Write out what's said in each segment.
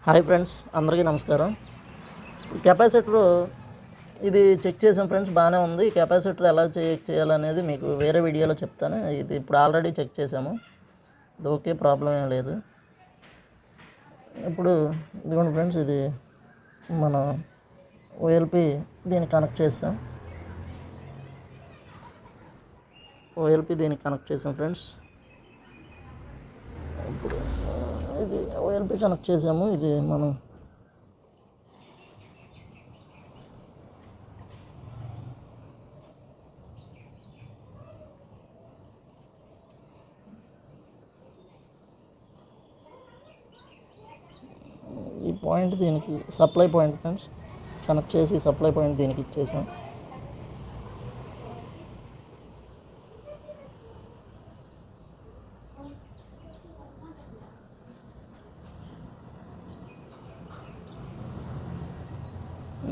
Hi friends, అందరికీ నమస్కారం. Capacitor ఇది చెక్ చేసాం ఫ్రెండ్స్, బాగానే ఉంది. కెపాసిటర్ ఎలా చెక్ చేయాలనేది మీకు వేరే వీడియోలో చెప్తాను. ఇది ఇప్పుడు ఆల్రెడీ చెక్ చేసాము, ఇది ఓకే, ప్రాబ్లం ఏం లేదు. ఇప్పుడు ఇదిగోండి ఫ్రెండ్స్, ఇది మన ఓఎల్పి దీనికి కనెక్ట్ చేసాం. ఓఎల్పి దీనికి కనెక్ట్ చేసాం ఫ్రెండ్స్. ఇప్పుడు ఇది ఓఎల్పి కనెక్ట్ చేసాము. ఇది మనం ఈ పాయింట్ దీనికి సప్లై పాయింట్ ఫ్రెండ్స్, కనెక్ట్ చేసి సప్లై పాయింట్ దీనికి ఇచ్చేసాం.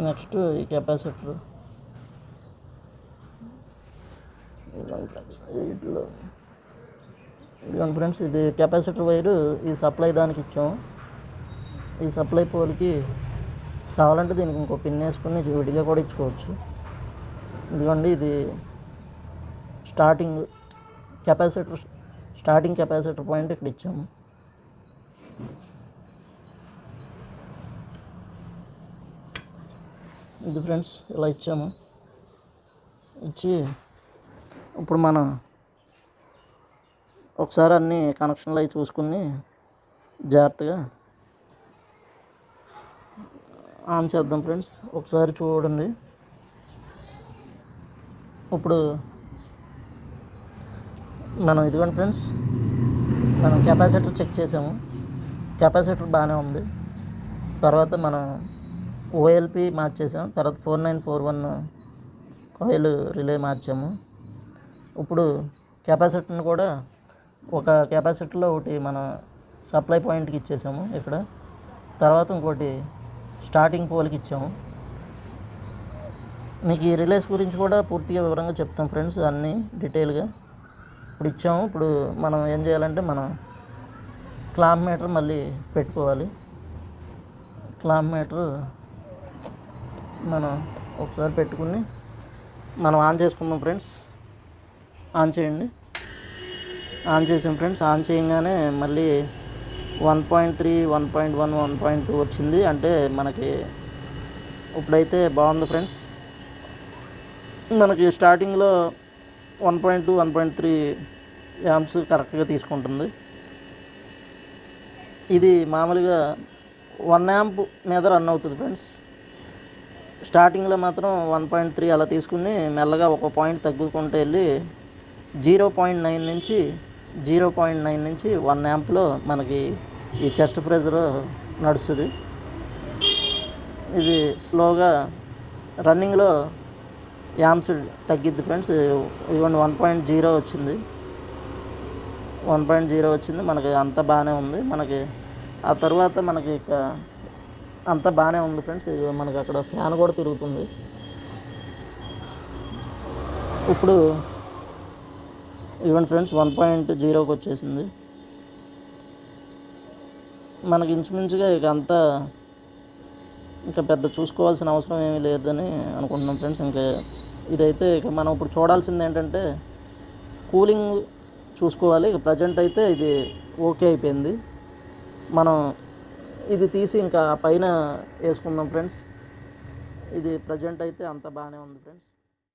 నెక్స్ట్ ఈ కెపాసిటర్ ఇదిగోండి ఫ్రెండ్స్, ఇది కెపాసిటర్ వైరు ఈ సప్లై దానికి ఇచ్చాము. ఈ సప్లై పోల్కి కావాలంటే దీనికి ఇంకో పిన్ వేసుకుని విడిగా కూడా ఇచ్చుకోవచ్చు. ఇదిగోండి, ఇది స్టార్టింగ్ కెపాసిటర్ పాయింట్ ఇక్కడ ఇచ్చాము. ఇది ఫ్రెండ్స్ ఇలా ఇచ్చాము. ఇచ్చి ఇప్పుడు మనం ఒకసారి అన్ని కనెక్షన్లు అవి చూసుకుని జాగ్రత్తగా ఆన్ చేద్దాం ఫ్రెండ్స్. ఒకసారి చూడండి. ఇప్పుడు మనం ఇదిగోండి ఫ్రెండ్స్, మనం కెపాసిటర్ చెక్ చేసాము. కెపాసిటర్ బాగానే ఉంది. తర్వాత మనం ఓఎల్పి మార్చేసాం. తర్వాత 4941 కాయిల్ రిలే మార్చాము. ఇప్పుడు కెపాసిటర్ని కూడా ఒక కెపాసిటర్లో ఒకటి మన సప్లై పాయింట్కి ఇచ్చేసాము ఇక్కడ. తర్వాత ఇంకోటి స్టార్టింగ్ పోల్కి ఇచ్చాము. మీకు ఈ రిలేస్ గురించి కూడా పూర్తిగా వివరంగా చెప్తాం ఫ్రెండ్స్, అన్నీ డీటెయిల్గా. ఇప్పుడు ఇచ్చాము. ఇప్పుడు మనం ఏం చేయాలంటే మనం క్లాంప్ మీటర్ మళ్ళీ పెట్టుకోవాలి. క్లాంప్ మీటర్ మనం ఒకసారి పెట్టుకుని మనం ఆన్ చేసుకుందాం ఫ్రెండ్స్. ఆన్ చేయండి. ఆన్ చేసాం ఫ్రెండ్స్. ఆన్ చేయగానే మళ్ళీ 1.3, 1.1, 1.2 వచ్చింది. అంటే మనకి ఇప్పుడైతే బాగుంది ఫ్రెండ్స్. మనకి స్టార్టింగ్లో 1.2, 1.3 యాంప్స్ కరెక్ట్గా తీసుకుంటుంది. ఇది మామూలుగా 1 యాంప్ మీద రన్ అవుతుంది ఫ్రెండ్స్. స్టార్టింగ్లో మాత్రం 1.3 అలా తీసుకుని మెల్లగా ఒక పాయింట్ తగ్గుకుంటూ వెళ్ళి 0.9 నుంచి 1 యాంప్లో మనకి ఈ చెస్ట్ ప్రెజర్ నడుస్తుంది. ఇది స్లోగా రన్నింగ్లో యాంప్స్ తగ్గిద్ది ఫ్రెండ్స్. ఇవన్నీ 1.0 వచ్చింది. 1.0 వచ్చింది. మనకి అంతా బాగానే ఉంది. మనకి ఆ తర్వాత మనకి ఇక అంతా బాగానే ఉంది ఫ్రెండ్స్. మనకి అక్కడ ఫ్యాన్ కూడా తిరుగుతుంది. ఇప్పుడు ఇవ్వండి ఫ్రెండ్స్, 1.0కి వచ్చేసింది. మనకి ఇంచుమించుగా ఇక అంతా ఇంకా పెద్ద చూసుకోవాల్సిన అవసరం ఏమీ లేదని అనుకుంటున్నాం ఫ్రెండ్స్. ఇంకా ఇదైతే ఇక మనం ఇప్పుడు చూడాల్సింది ఏంటంటే కూలింగ్ చూసుకోవాలి. ఇక ప్రజెంట్ అయితే ఇది ఓకే అయిపోయింది. మనం ఇది తీసి ఇంకా పైన వేసుకుందాం ఫ్రెండ్స్. ఇది ప్రజెంట్ అయితే అంత బాగానే ఉంది ఫ్రెండ్స్.